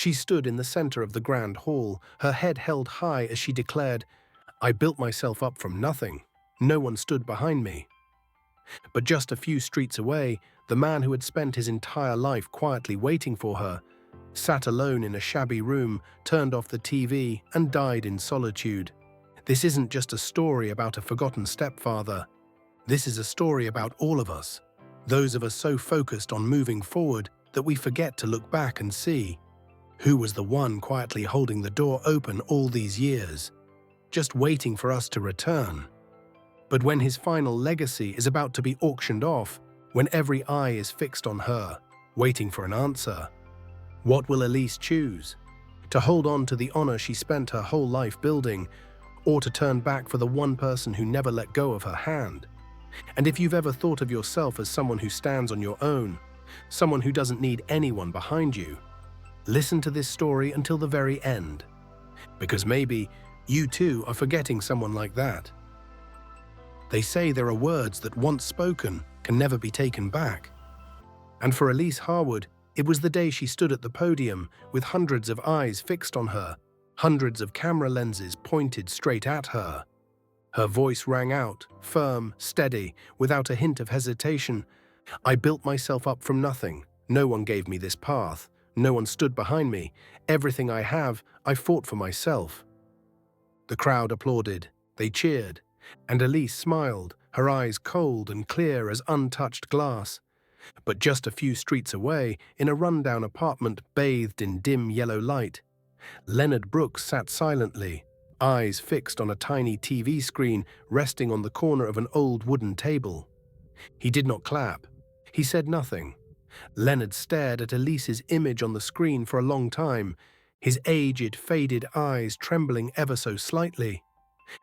She stood in the center of the grand hall, her head held high as she declared, "I built myself up from nothing. No one stood behind me." But just a few streets away, the man who had spent his entire life quietly waiting for her sat alone in a shabby room, turned off the TV, and died in solitude. This isn't just a story about a forgotten stepfather. This is a story about all of us, those of us so focused on moving forward that we forget to look back and see who was the one quietly holding the door open all these years, just waiting for us to return. But when his final legacy is about to be auctioned off, when every eye is fixed on her, waiting for an answer, what will Elise choose? To hold on to the honor she spent her whole life building, or to turn back for the one person who never let go of her hand? And if you've ever thought of yourself as someone who stands on your own, someone who doesn't need anyone behind you, listen to this story until the very end, because maybe you too are forgetting someone like that. They say there are words that once spoken can never be taken back. And for Elise Harwood, it was the day she stood at the podium with hundreds of eyes fixed on her, hundreds of camera lenses pointed straight at her. Her voice rang out, firm, steady, without a hint of hesitation. "I built myself up from nothing. No one gave me this path. No one stood behind me. Everything I have, I fought for myself." The crowd applauded. They cheered. And Elise smiled, her eyes cold and clear as untouched glass. But just a few streets away, in a rundown apartment bathed in dim yellow light, Leonard Brooks sat silently, eyes fixed on a tiny TV screen resting on the corner of an old wooden table. He did not clap. He said nothing. Leonard stared at Elise's image on the screen for a long time, his aged, faded eyes trembling ever so slightly.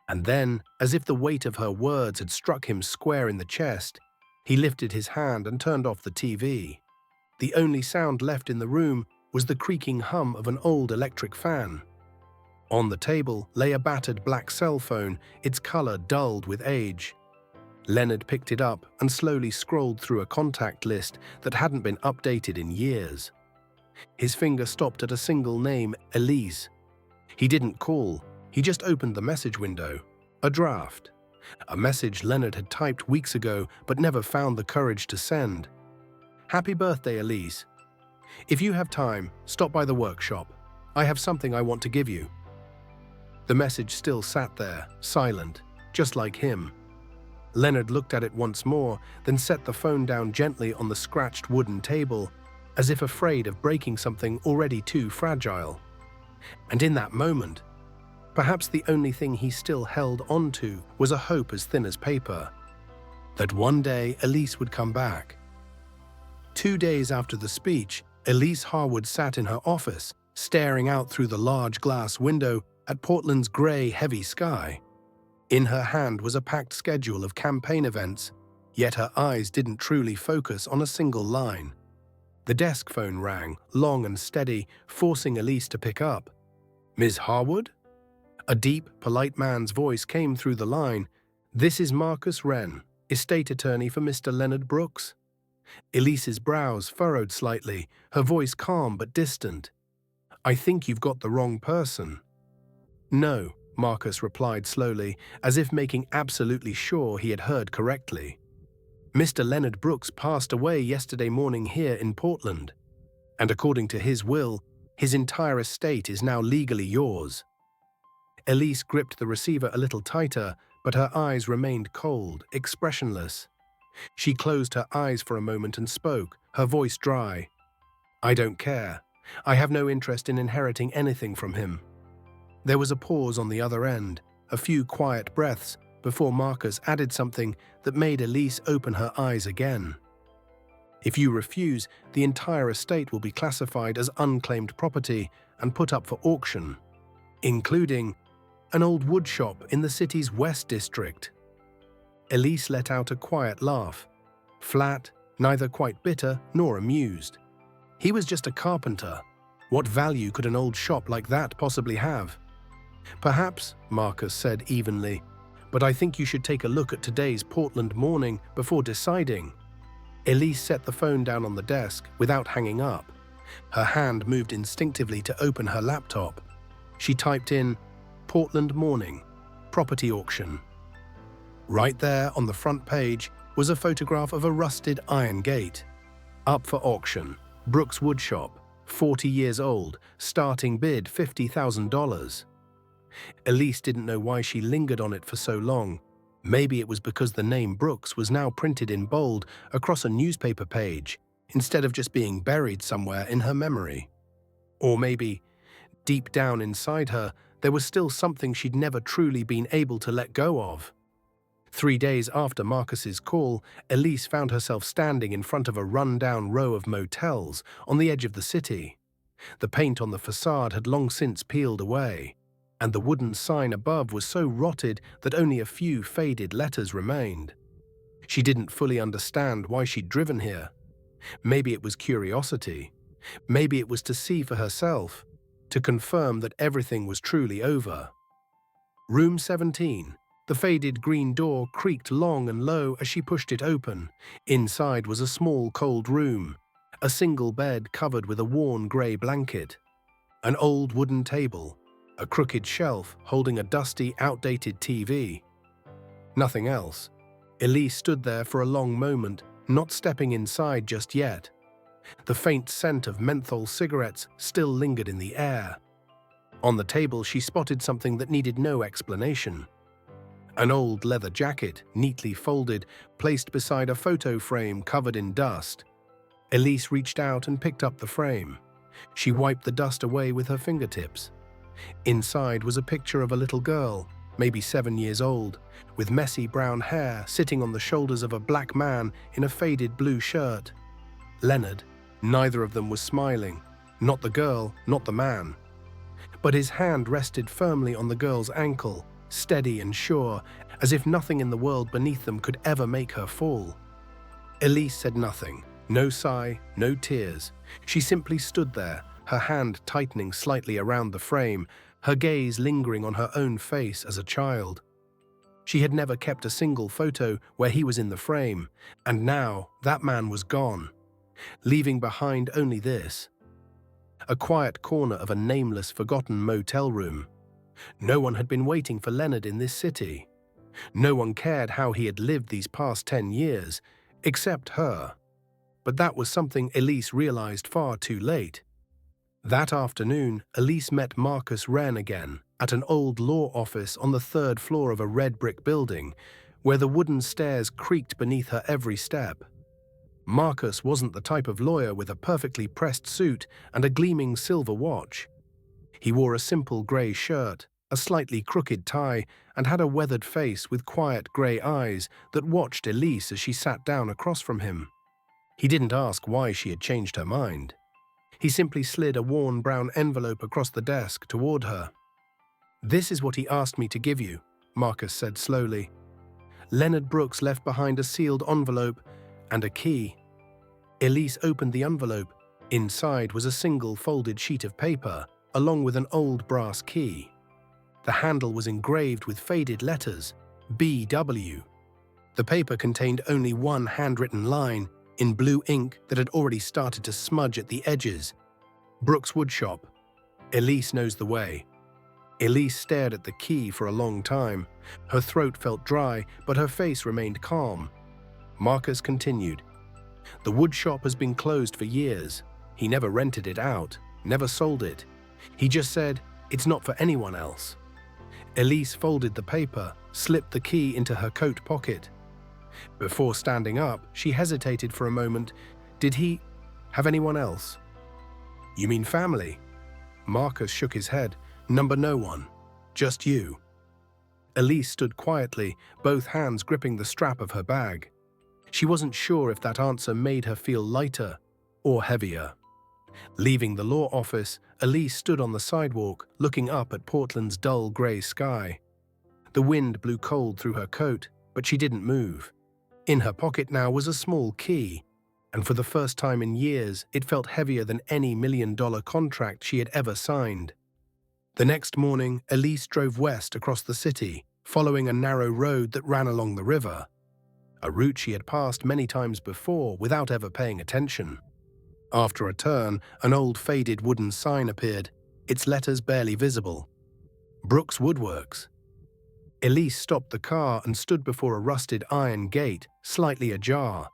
And then, as if the weight of her words had struck him square in the chest, he lifted his hand and turned off the TV. The only sound left in the room was the creaking hum of an old electric fan. On the table lay a battered black cell phone, its color dulled with age. Leonard picked it up and slowly scrolled through a contact list that hadn't been updated in years. His finger stopped at a single name, Elise. He didn't call, he just opened the message window. A draft. A message Leonard had typed weeks ago but never found the courage to send. "Happy birthday, Elise. If you have time, stop by the workshop. I have something I want to give you." The message still sat there, silent, just like him. Leonard looked at it once more, then set the phone down gently on the scratched wooden table, as if afraid of breaking something already too fragile. And in that moment, perhaps the only thing he still held on to was a hope as thin as paper, that one day Elise would come back. 2 days after the speech, Elise Harwood sat in her office, staring out through the large glass window at Portland's grey, heavy sky. In her hand was a packed schedule of campaign events, yet her eyes didn't truly focus on a single line. The desk phone rang, long and steady, forcing Elise to pick up. "Ms. Harwood?" A deep, polite man's voice came through the line. "This is Marcus Wren, estate attorney for Mr. Leonard Brooks." Elise's brows furrowed slightly, her voice calm but distant. "I think you've got the wrong person." "No," Marcus replied slowly, as if making absolutely sure he had heard correctly. "Mr. Leonard Brooks passed away yesterday morning here in Portland, and according to his will, his entire estate is now legally yours." Elise gripped the receiver a little tighter, but her eyes remained cold, expressionless. She closed her eyes for a moment and spoke, her voice dry. "I don't care. I have no interest in inheriting anything from him." There was a pause on the other end, a few quiet breaths, before Marcus added something that made Elise open her eyes again. "If you refuse, the entire estate will be classified as unclaimed property and put up for auction, including an old woodshop in the city's West District." Elise let out a quiet laugh, flat, neither quite bitter nor amused. He was just a carpenter. What value could an old shop like that possibly have? "Perhaps," Marcus said evenly, "but I think you should take a look at today's Portland morning before deciding." Elise set the phone down on the desk without hanging up. Her hand moved instinctively to open her laptop. She typed in, "Portland morning, property auction." Right there on the front page was a photograph of a rusted iron gate. Up for auction, Brooks Woodshop, 40 years old, starting bid $50,000. Elise didn't know why she lingered on it for so long. Maybe it was because the name Brooks was now printed in bold across a newspaper page, instead of just being buried somewhere in her memory. Or maybe, deep down inside her, there was still something she'd never truly been able to let go of. 3 days after Marcus's call, Elise found herself standing in front of a run-down row of motels on the edge of the city. The paint on the facade had long since peeled away, and the wooden sign above was so rotted that only a few faded letters remained. She didn't fully understand why she'd driven here. Maybe it was curiosity. Maybe it was to see for herself, to confirm that everything was truly over. Room 17. The faded green door creaked long and low as she pushed it open. Inside was a small, cold room, a single bed covered with a worn grey blanket, an old wooden table, a crooked shelf holding a dusty, outdated TV. Nothing else. Elise stood there for a long moment, not stepping inside just yet. The faint scent of menthol cigarettes still lingered in the air. On the table, she spotted something that needed no explanation. An old leather jacket, neatly folded, placed beside a photo frame covered in dust. Elise reached out and picked up the frame. She wiped the dust away with her fingertips. Inside was a picture of a little girl, maybe 7 years old, with messy brown hair sitting on the shoulders of a black man in a faded blue shirt. Leonard. Neither of them was smiling. Not the girl, not the man. But his hand rested firmly on the girl's ankle, steady and sure, as if nothing in the world beneath them could ever make her fall. Elise said nothing. No sigh, no tears. She simply stood there, her hand tightening slightly around the frame, her gaze lingering on her own face as a child. She had never kept a single photo where he was in the frame, and now that man was gone, leaving behind only this. A quiet corner of a nameless, forgotten motel room. No one had been waiting for Leonard in this city. No one cared how he had lived these past 10 years, except her. But that was something Elise realized far too late. That afternoon, Elise met Marcus Wren again at an old law office on the 3rd floor of a red brick building, where the wooden stairs creaked beneath her every step. Marcus wasn't the type of lawyer with a perfectly pressed suit and a gleaming silver watch. He wore a simple grey shirt, a slightly crooked tie, and had a weathered face with quiet grey eyes that watched Elise as she sat down across from him. He didn't ask why she had changed her mind. He simply slid a worn brown envelope across the desk toward her. "This is what he asked me to give you," Marcus said slowly. Leonard Brooks left behind a sealed envelope and a key. Elise opened the envelope. Inside was a single folded sheet of paper, along with an old brass key. The handle was engraved with faded letters, BW. The paper contained only one handwritten line, in blue ink that had already started to smudge at the edges. "Brooks Woodshop. Elise knows the way." Elise stared at the key for a long time. Her throat felt dry, but her face remained calm. Marcus continued. "The wood shop has been closed for years. He never rented it out, never sold it. He just said, it's not for anyone else." Elise folded the paper, slipped the key into her coat pocket. Before standing up, she hesitated for a moment. Did he have anyone else? "You mean family?" Marcus shook his head. No one. Just you." Elise stood quietly, both hands gripping the strap of her bag. She wasn't sure if that answer made her feel lighter or heavier. Leaving the law office, Elise stood on the sidewalk, looking up at Portland's dull grey sky. The wind blew cold through her coat, but she didn't move. In her pocket now was a small key, and for the first time in years, it felt heavier than any $1 million contract she had ever signed. The next morning, Elise drove west across the city, following a narrow road that ran along the river, a route she had passed many times before without ever paying attention. After a turn, an old faded wooden sign appeared, its letters barely visible. Brooks Woodworks. Elise stopped the car and stood before a rusted iron gate, slightly ajar.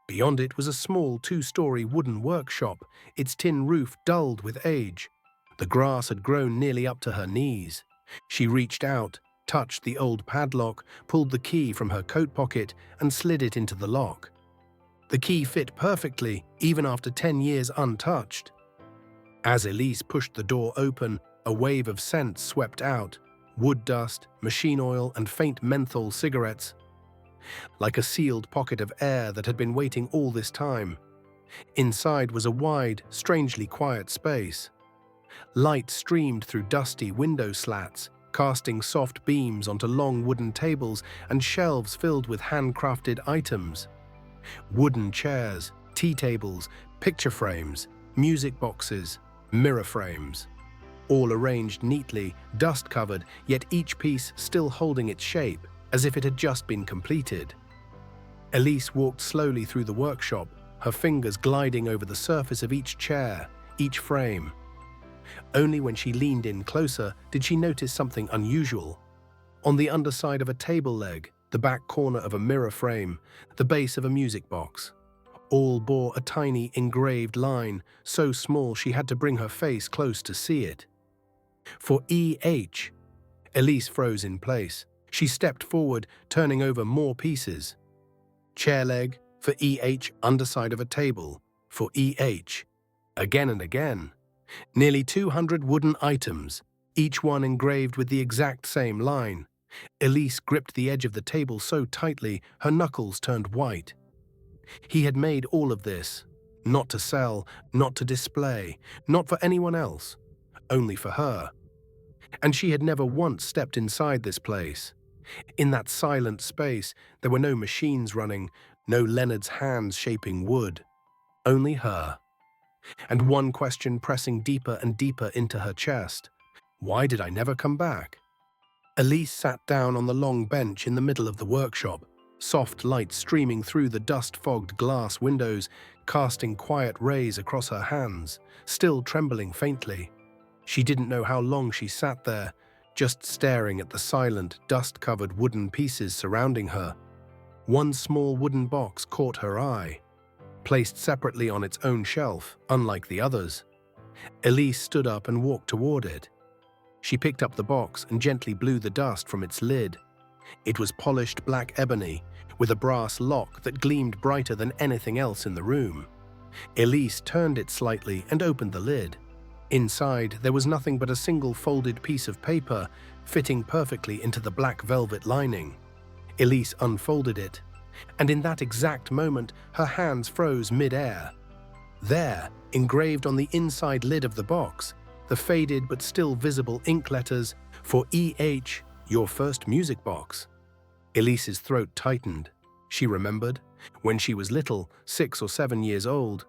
Beyond it was a small two-story wooden workshop, its tin roof dulled with age. The grass had grown nearly up to her knees. She reached out, touched the old padlock, pulled the key from her coat pocket and slid it into the lock. The key fit perfectly, even after 10 years untouched. As Elise pushed the door open, a wave of scents swept out: wood dust, machine oil, and faint menthol cigarettes. Like a sealed pocket of air that had been waiting all this time. Inside was a wide, strangely quiet space. Light streamed through dusty window slats, casting soft beams onto long wooden tables and shelves filled with handcrafted items. Wooden chairs, tea tables, picture frames, music boxes, mirror frames. All arranged neatly, dust-covered, yet each piece still holding its shape, as if it had just been completed. Elise walked slowly through the workshop, her fingers gliding over the surface of each chair, each frame. Only when she leaned in closer did she notice something unusual. On the underside of a table leg, the back corner of a mirror frame, the base of a music box, all bore a tiny engraved line, so small she had to bring her face close to see it. For E.H. Elise froze in place. She stepped forward, turning over more pieces. Chair leg, for E.H. Underside of a table, for E.H. Again and again. Nearly 200 wooden items, each one engraved with the exact same line. Elise gripped the edge of the table so tightly, her knuckles turned white. He had made all of this, not to sell, not to display, not for anyone else, only for her. And she had never once stepped inside this place. In that silent space, there were no machines running, no Leonard's hands shaping wood, only her. And one question pressing deeper and deeper into her chest: why did I never come back? Elise sat down on the long bench in the middle of the workshop, soft light streaming through the dust-fogged glass windows, casting quiet rays across her hands, still trembling faintly. She didn't know how long she sat there, just staring at the silent, dust-covered wooden pieces surrounding her. One small wooden box caught her eye, placed separately on its own shelf, unlike the others. Elise stood up and walked toward it. She picked up the box and gently blew the dust from its lid. It was polished black ebony, with a brass lock that gleamed brighter than anything else in the room. Elise turned it slightly and opened the lid. Inside, there was nothing but a single folded piece of paper, fitting perfectly into the black velvet lining. Elise unfolded it, and in that exact moment, her hands froze mid-air. There, engraved on the inside lid of the box, the faded but still visible ink letters, "For E.H., your first music box." Elise's throat tightened. She remembered, when she was little, 6 or 7 years old,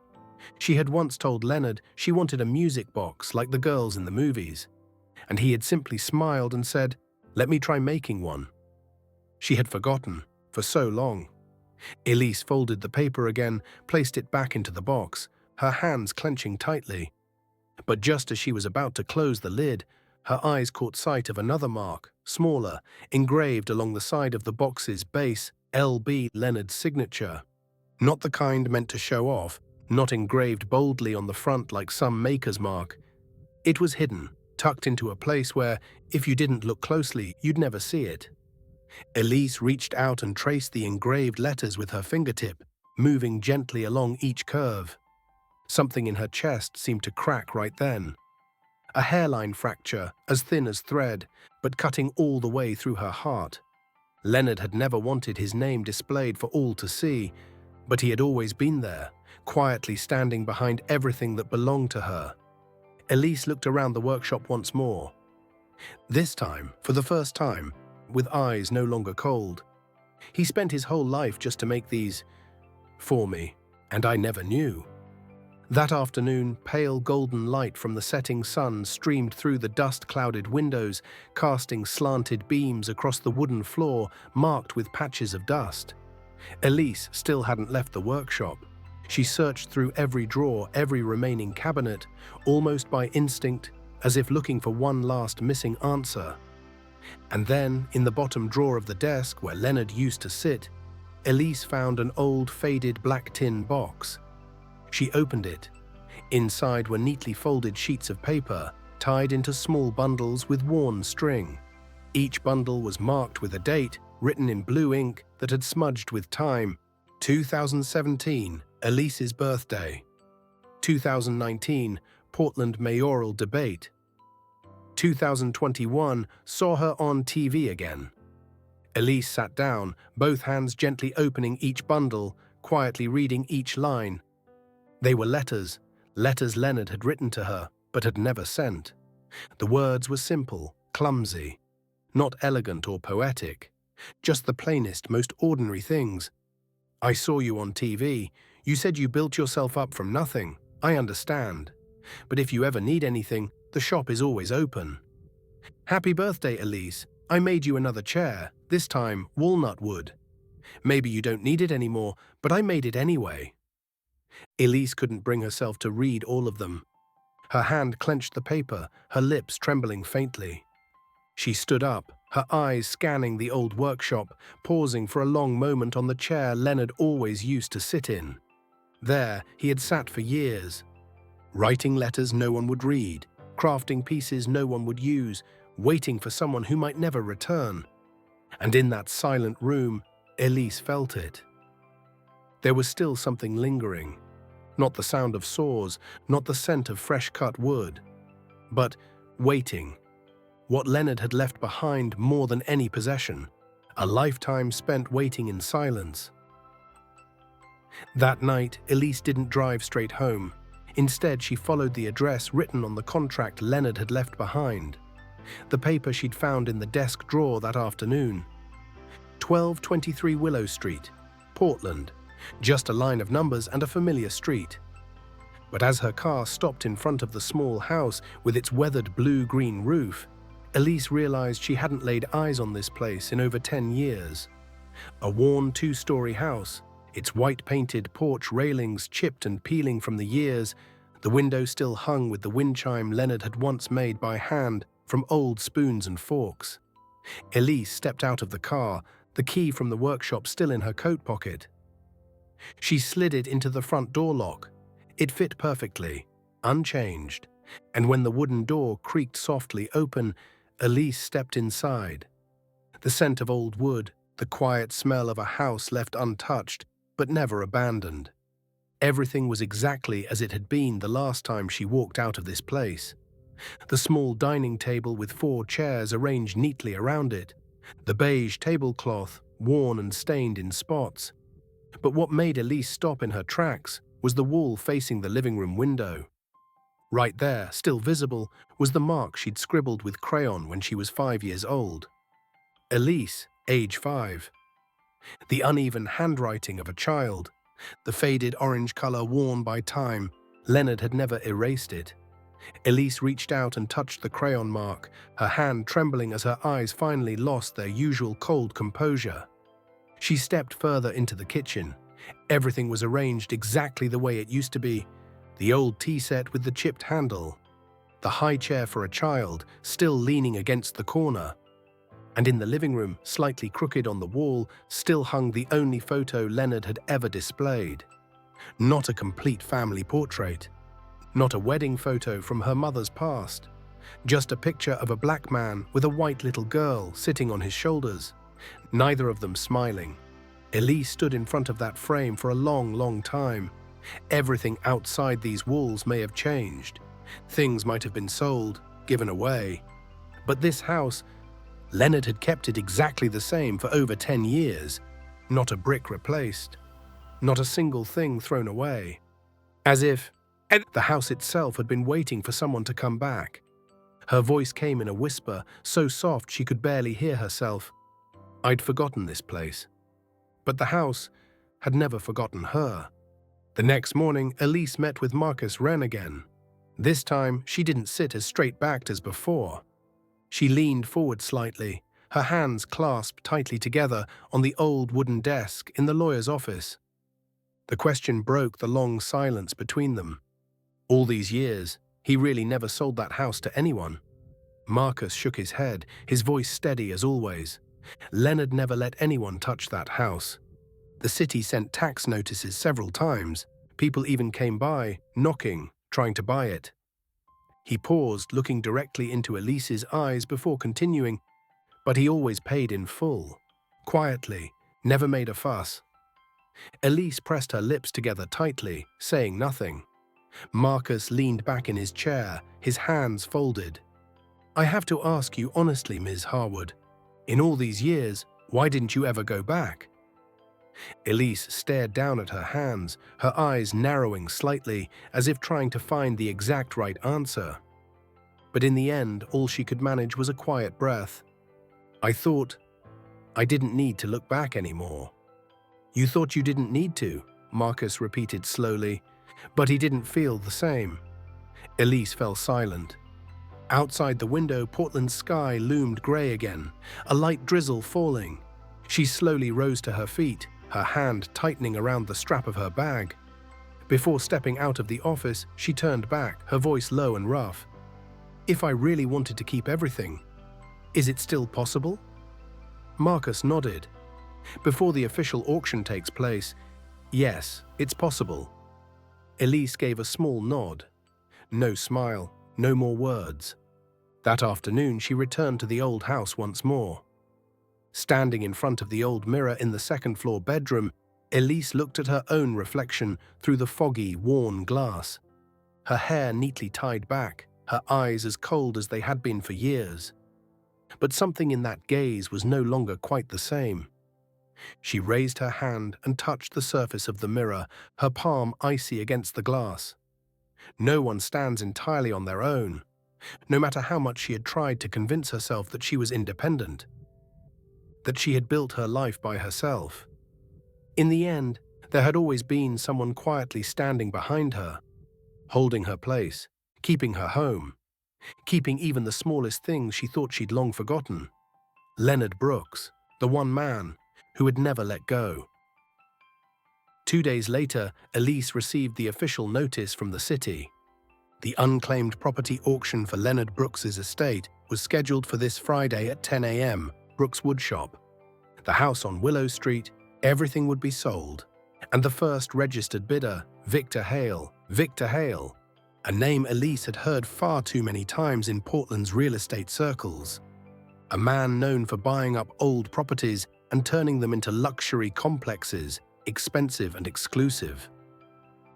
she had once told Leonard she wanted a music box like the girls in the movies, and he had simply smiled and said, "Let me try making one." She had forgotten, for so long. Elise folded the paper again, placed it back into the box, her hands clenching tightly. But just as she was about to close the lid, her eyes caught sight of another mark, smaller, engraved along the side of the box's base, L.B. Leonard's signature. Not the kind meant to show off, not engraved boldly on the front like some maker's mark. It was hidden, tucked into a place where, if you didn't look closely, you'd never see it. Elise reached out and traced the engraved letters with her fingertip, moving gently along each curve. Something in her chest seemed to crack right then. A hairline fracture, as thin as thread, but cutting all the way through her heart. Leonard had never wanted his name displayed for all to see, but he had always been there, quietly standing behind everything that belonged to her. Elise looked around the workshop once more. This time, for the first time, with eyes no longer cold. He spent his whole life just to make these for me, and I never knew. That afternoon, pale golden light from the setting sun streamed through the dust-clouded windows, casting slanted beams across the wooden floor marked with patches of dust. Elise still hadn't left the workshop. She searched through every drawer, every remaining cabinet, almost by instinct, as if looking for one last missing answer. And then, in the bottom drawer of the desk where Leonard used to sit, Elise found an old, faded black tin box. She opened it. Inside were neatly folded sheets of paper, tied into small bundles with worn string. Each bundle was marked with a date, written in blue ink that had smudged with time. 2017, Elise's birthday. 2019, Portland mayoral debate. 2021 saw her on TV again. Elise sat down, both hands gently opening each bundle, quietly reading each line. They were letters Leonard had written to her, but had never sent. The words were simple, clumsy, not elegant or poetic, just the plainest, most ordinary things. I saw you on TV. You said you built yourself up from nothing. I understand. But if you ever need anything, the shop is always open. Happy birthday, Elise. I made you another chair, this time walnut wood. Maybe you don't need it anymore, but I made it anyway. Elise couldn't bring herself to read all of them. Her hand clenched the paper, her lips trembling faintly. She stood up, her eyes scanning the old workshop, pausing for a long moment on the chair Leonard always used to sit in. There, he had sat for years, writing letters no one would read, crafting pieces no one would use, waiting for someone who might never return. And in that silent room, Elise felt it. There was still something lingering. Not the sound of saws, not the scent of fresh-cut wood, but waiting. What Leonard had left behind more than any possession, a lifetime spent waiting in silence. That night, Elise didn't drive straight home. Instead, she followed the address written on the contract Leonard had left behind, the paper she'd found in the desk drawer that afternoon. 1223 Willow Street, Portland. Just a line of numbers and a familiar street. But as her car stopped in front of the small house with its weathered blue-green roof, Elise realized she hadn't laid eyes on this place in over 10 years. A worn two-story house, its white-painted porch railings chipped and peeling from the years, the window still hung with the wind chime Leonard had once made by hand from old spoons and forks. Elise stepped out of the car, the key from the workshop still in her coat pocket. She slid it into the front door lock. It fit perfectly, unchanged, and when the wooden door creaked softly open, Elise stepped inside. The scent of old wood, the quiet smell of a house left untouched, but never abandoned. Everything was exactly as it had been the last time she walked out of this place. The small dining table with 4 chairs arranged neatly around it, the beige tablecloth worn and stained in spots. But what made Elise stop in her tracks was the wall facing the living room window. Right there, still visible, was the mark she'd scribbled with crayon when she was 5 years old. Elise, age 5. The uneven handwriting of a child, the faded orange color worn by time. Leonard had never erased it. Elise reached out and touched the crayon mark, her hand trembling as her eyes finally lost their usual cold composure. She stepped further into the kitchen. Everything was arranged exactly the way it used to be. The old tea set with the chipped handle, the high chair for a child still leaning against the corner. And in the living room, slightly crooked on the wall, still hung the only photo Leonard had ever displayed. Not a complete family portrait. Not a wedding photo from her mother's past. Just a picture of a black man with a white little girl sitting on his shoulders, neither of them smiling. Elise stood in front of that frame for a long, long time. Everything outside these walls may have changed. Things might have been sold, given away. But this house, Leonard had kept it exactly the same for over 10 years. Not a brick replaced. Not a single thing thrown away. As if the house itself had been waiting for someone to come back. Her voice came in a whisper, so soft she could barely hear herself. I'd forgotten this place. But the house had never forgotten her. The next morning, Elise met with Marcus Wren again. This time, she didn't sit as straight-backed as before. She leaned forward slightly, her hands clasped tightly together on the old wooden desk in the lawyer's office. The question broke the long silence between them. All these years, he really never sold that house to anyone. Marcus shook his head, his voice steady as always. Leonard never let anyone touch that house. The city sent tax notices several times. People even came by, knocking, trying to buy it. He paused, looking directly into Elise's eyes before continuing, but he always paid in full. Quietly, never made a fuss. Elise pressed her lips together tightly, saying nothing. Marcus leaned back in his chair, his hands folded. "I have to ask you honestly, Ms. Harwood. In all these years, why didn't you ever go back?" Elise stared down at her hands, her eyes narrowing slightly, as if trying to find the exact right answer. But in the end, all she could manage was a quiet breath. "I thought I didn't need to look back anymore." "You thought you didn't need to," Marcus repeated slowly, but he didn't feel the same. Elise fell silent. Outside the window, Portland's sky loomed grey again, a light drizzle falling. She slowly rose to her feet, her hand tightening around the strap of her bag. Before stepping out of the office, she turned back, her voice low and rough. "If I really wanted to keep everything, is it still possible?" Marcus nodded. "Before the official auction takes place, yes, it's possible." Elise gave a small nod. No smile, no more words. That afternoon, she returned to the old house once more. Standing in front of the old mirror in the second-floor bedroom, Elise looked at her own reflection through the foggy, worn glass. Her hair neatly tied back, her eyes as cold as they had been for years. But something in that gaze was no longer quite the same. She raised her hand and touched the surface of the mirror, her palm icy against the glass. No one stands entirely on their own, no matter how much she had tried to convince herself that she was independent, that she had built her life by herself. In the end, there had always been someone quietly standing behind her, holding her place, keeping her home, keeping even the smallest things she thought she'd long forgotten. Leonard Brooks, the one man who had never let go. 2 days later, Elise received the official notice from the city. The unclaimed property auction for Leonard Brooks's estate was scheduled for this Friday at 10 a.m., Brooks Woodshop. The house on Willow Street, everything would be sold. And the first registered bidder, Victor Hale, a name Elise had heard far too many times in Portland's real estate circles. A man known for buying up old properties and turning them into luxury complexes, expensive and exclusive.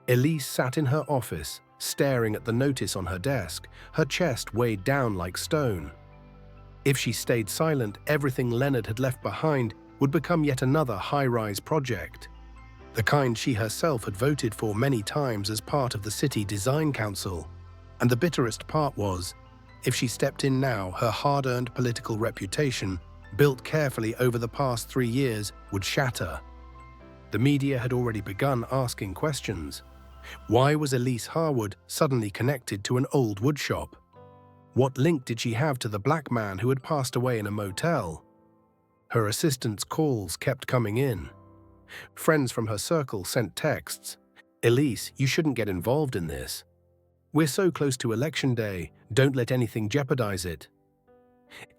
Elise sat in her office, staring at the notice on her desk, her chest weighed down like stone. If she stayed silent, everything Leonard had left behind would become yet another high-rise project, the kind she herself had voted for many times as part of the City Design Council. And the bitterest part was, if she stepped in now, her hard-earned political reputation, built carefully over the past 3 years, would shatter. The media had already begun asking questions. Why was Elise Harwood suddenly connected to an old woodshop? What link did she have to the black man who had passed away in a motel? Her assistant's calls kept coming in. Friends from her circle sent texts. "Elise, you shouldn't get involved in this. We're so close to Election Day, don't let anything jeopardize it."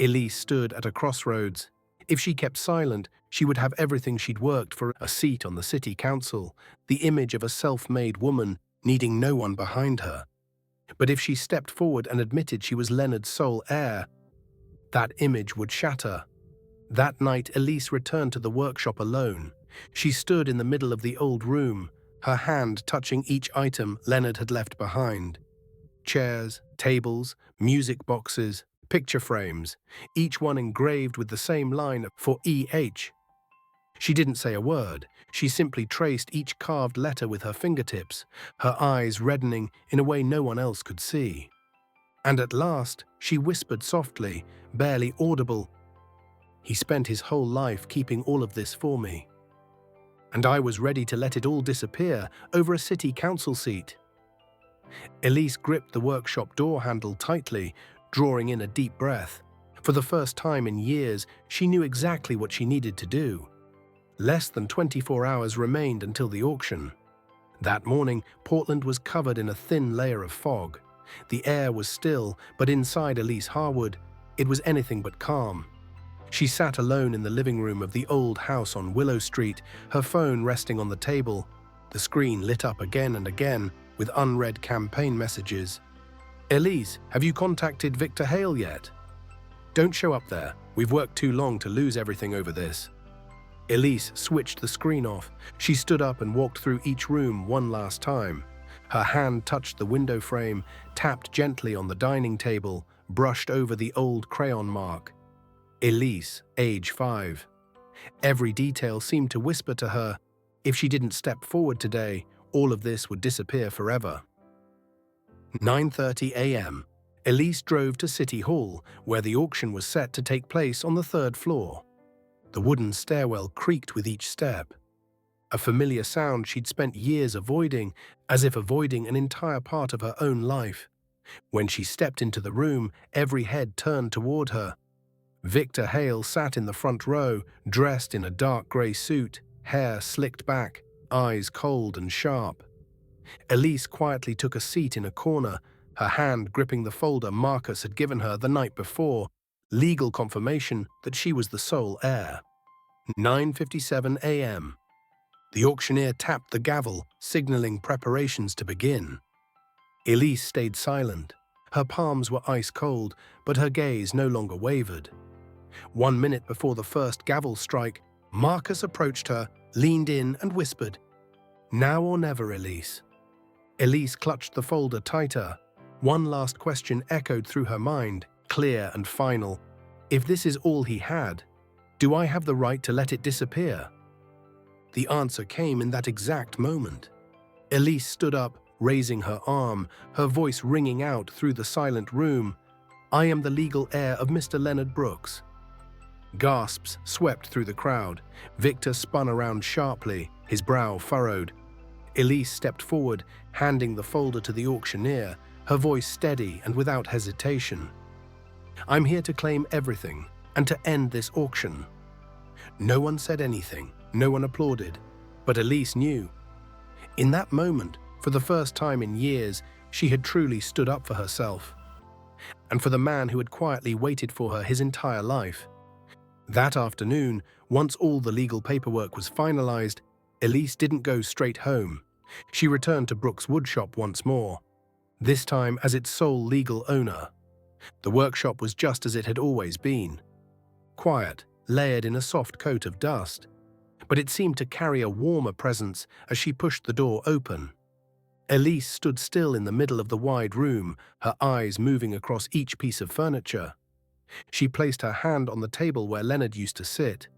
Elise stood at a crossroads. If she kept silent, she would have everything she'd worked for: a seat on the city council, the image of a self-made woman needing no one behind her. But if she stepped forward and admitted she was Leonard's sole heir, that image would shatter. That night, Elise returned to the workshop alone. She stood in the middle of the old room, her hand touching each item Leonard had left behind. Chairs, tables, music boxes, picture frames, each one engraved with the same line for E.H. She didn't say a word. She simply traced each carved letter with her fingertips, her eyes reddening in a way no one else could see. And at last, she whispered softly, barely audible, "He spent his whole life keeping all of this for me." And I was ready to let it all disappear over a city council seat. Elise gripped the workshop door handle tightly, drawing in a deep breath. For the first time in years, she knew exactly what she needed to do. Less than 24 hours remained until the auction. That morning, Portland was covered in a thin layer of fog. The air was still, but inside Elise Harwood, it was anything but calm. She sat alone in the living room of the old house on Willow Street, her phone resting on the table, the screen lit up again and again with unread campaign messages. "Elise, have you contacted Victor Hale yet? Don't show up there. We've worked too long to lose everything over this." Elise switched the screen off. She stood up and walked through each room one last time. Her hand touched the window frame, tapped gently on the dining table, brushed over the old crayon mark. Elise, age 5. Every detail seemed to whisper to her, if she didn't step forward today, all of this would disappear forever. 9:30 a.m. Elise drove to City Hall, where the auction was set to take place on the 3rd floor. The wooden stairwell creaked with each step. A familiar sound she'd spent years avoiding, as if avoiding an entire part of her own life. When she stepped into the room, every head turned toward her. Victor Hale sat in the front row, dressed in a dark grey suit, hair slicked back, eyes cold and sharp. Elise quietly took a seat in a corner, her hand gripping the folder Marcus had given her the night before, legal confirmation that she was the sole heir. 9:57 a.m. The auctioneer tapped the gavel, signaling preparations to begin. Elise stayed silent. Her palms were ice cold, but her gaze no longer wavered. 1 minute before the first gavel strike, Marcus approached her, leaned in and whispered, "Now or never, Elise." Elise clutched the folder tighter. One last question echoed through her mind, clear and final. If this is all he had, do I have the right to let it disappear? The answer came in that exact moment. Elise stood up, raising her arm, her voice ringing out through the silent room. "I am the legal heir of Mr. Leonard Brooks." Gasps swept through the crowd. Victor spun around sharply, his brow furrowed. Elise stepped forward, handing the folder to the auctioneer, her voice steady and without hesitation. "I'm here to claim everything, and to end this auction." No one said anything, no one applauded, but Elise knew. In that moment, for the first time in years, she had truly stood up for herself, and for the man who had quietly waited for her his entire life. That afternoon, once all the legal paperwork was finalized, Elise didn't go straight home. She returned to Brooks' woodshop once more, this time as its sole legal owner. The workshop was just as it had always been. Quiet, layered in a soft coat of dust. But it seemed to carry a warmer presence as she pushed the door open. Elise stood still in the middle of the wide room, her eyes moving across each piece of furniture. She placed her hand on the table where Leonard used to sit,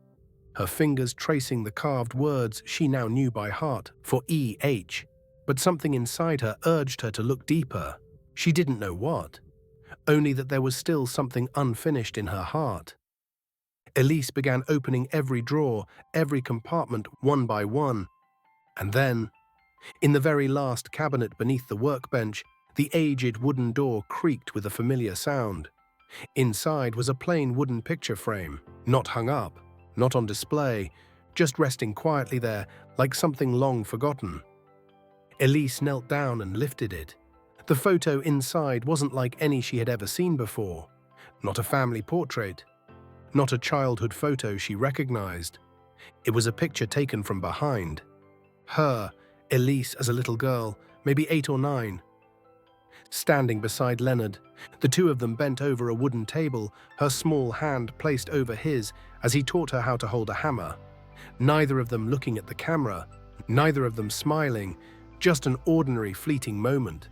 her fingers tracing the carved words she now knew by heart for E.H. But something inside her urged her to look deeper. She didn't know what, only that there was still something unfinished in her heart. Elise began opening every drawer, every compartment one by one, and then, in the very last cabinet beneath the workbench, the aged wooden door creaked with a familiar sound. Inside was a plain wooden picture frame, not hung up, not on display, just resting quietly there like something long forgotten. Elise knelt down and lifted it. The photo inside wasn't like any she had ever seen before. Not a family portrait, not a childhood photo she recognized. It was a picture taken from behind. Her, Elise as a little girl, maybe 8 or 9. Standing beside Leonard, the two of them bent over a wooden table, her small hand placed over his as he taught her how to hold a hammer. Neither of them looking at the camera, neither of them smiling, just an ordinary fleeting moment.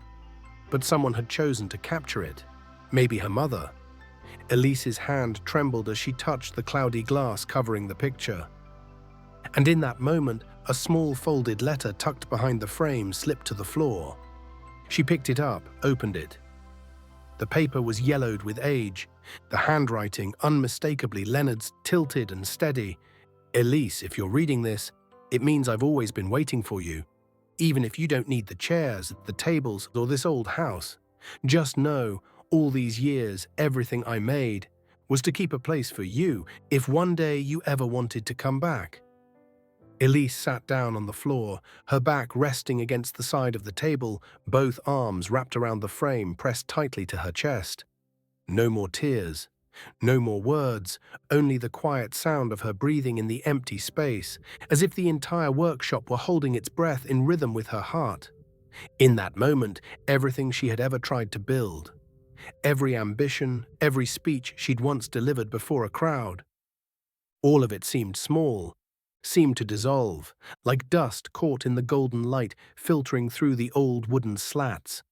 But someone had chosen to capture it. Maybe her mother. Elise's hand trembled as she touched the cloudy glass covering the picture. And in that moment, a small folded letter tucked behind the frame slipped to the floor. She picked it up, opened it. The paper was yellowed with age, the handwriting unmistakably Leonard's, tilted and steady. "Elise, if you're reading this, it means I've always been waiting for you. Even if you don't need the chairs, the tables, or this old house, just know, all these years, everything I made was to keep a place for you if one day you ever wanted to come back." Elise sat down on the floor, her back resting against the side of the table, both arms wrapped around the frame pressed tightly to her chest. No more tears, no more words, only the quiet sound of her breathing in the empty space, as if the entire workshop were holding its breath in rhythm with her heart. In that moment, everything she had ever tried to build, every ambition, every speech she'd once delivered before a crowd, all of it seemed small, seemed to dissolve, like dust caught in the golden light filtering through the old wooden slats.